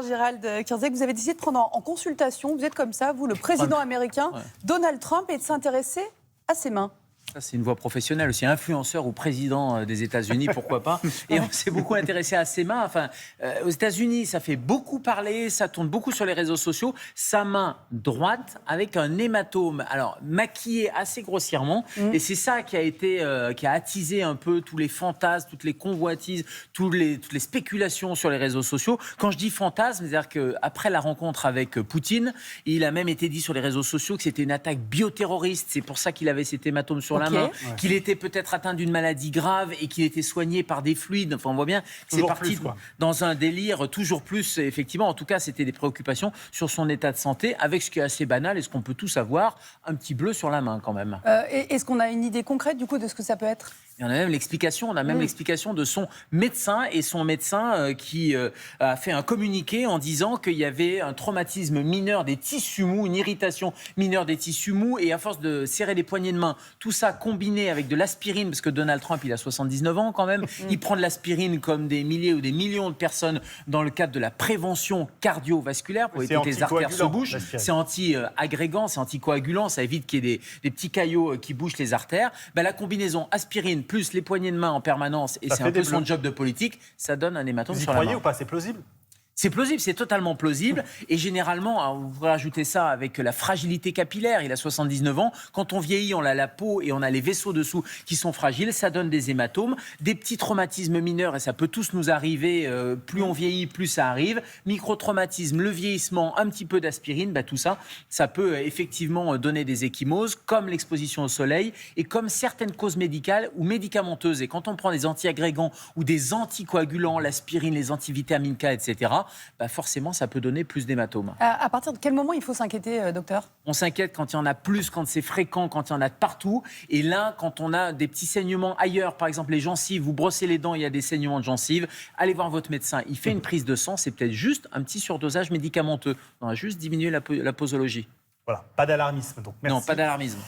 Gérald Kierzek, vous avez décidé de prendre en consultation, vous êtes comme ça, vous, le président américain Donald Trump, et de s'intéresser à ses mains. Ça, c'est une voie professionnelle aussi, influenceur ou président des États-Unis, pourquoi pas. Et on s'est beaucoup intéressé à ses mains. Enfin, aux États-Unis, ça fait beaucoup parler, ça tourne beaucoup sur les réseaux sociaux. Sa main droite avec un hématome, alors maquillé assez grossièrement. Et c'est ça qui a attisé un peu tous les fantasmes, toutes les convoitises, toutes les spéculations sur les réseaux sociaux. Quand je dis fantasme, c'est-à-dire qu'après la rencontre avec Poutine, il a même été dit sur les réseaux sociaux que c'était une attaque bioterroriste. C'est pour ça qu'il avait cet hématome sur la main, qu'il était peut-être atteint d'une maladie grave et qu'il était soigné par des fluides. Enfin, on voit bien que c'est parti dans un délire toujours plus, effectivement. En tout cas, c'était des préoccupations sur son état de santé, avec ce qui est assez banal et ce qu'on peut tous avoir, un petit bleu sur la main quand même. Est-ce qu'on a une idée concrète du coup de ce que ça peut être ? Et on a même l'explication, l'explication de son médecin, et son médecin qui a fait un communiqué en disant qu'il y avait un traumatisme mineur des tissus mous, une irritation mineure des tissus mous, et à force de serrer les poignées de main, tout ça combiné avec de l'aspirine, parce que Donald Trump, il a 79 ans quand même, il prend de l'aspirine comme des milliers ou des millions de personnes dans le cadre de la prévention cardiovasculaire pour éviter que les artères se bouchent. C'est anti-agrégant, c'est anticoagulant, ça évite qu'il y ait des petits caillots qui bouchent les artères. La combinaison aspirine plus les poignées de main en permanence, et c'est un peu son job de politique, ça donne un hématome sur la main. Vous y croyez ou pas? C'est plausible? C'est plausible, c'est totalement plausible. Et généralement, vous pourrez rajouter ça avec la fragilité capillaire. Il a 79 ans. Quand on vieillit, on a la peau et on a les vaisseaux dessous qui sont fragiles. Ça donne des hématomes, des petits traumatismes mineurs, et ça peut tous nous arriver. Plus on vieillit, plus ça arrive. Micro-traumatisme, le vieillissement, un petit peu d'aspirine, tout ça, ça peut effectivement donner des ecchymoses, comme l'exposition au soleil et comme certaines causes médicales ou médicamenteuses. Et quand on prend des anti-agrégants ou des anticoagulants, l'aspirine, les antivitamines K, etc., forcément, ça peut donner plus d'hématomes. À partir de quel moment il faut s'inquiéter, docteur ? On s'inquiète quand il y en a plus, quand c'est fréquent, quand il y en a de partout. Et là, quand on a des petits saignements ailleurs, par exemple les gencives, vous brossez les dents, il y a des saignements de gencives, allez voir votre médecin. Il fait une prise de sang, c'est peut-être juste un petit surdosage médicamenteux. On va juste diminuer la posologie. Voilà, pas d'alarmisme donc. Merci. Non, pas d'alarmisme.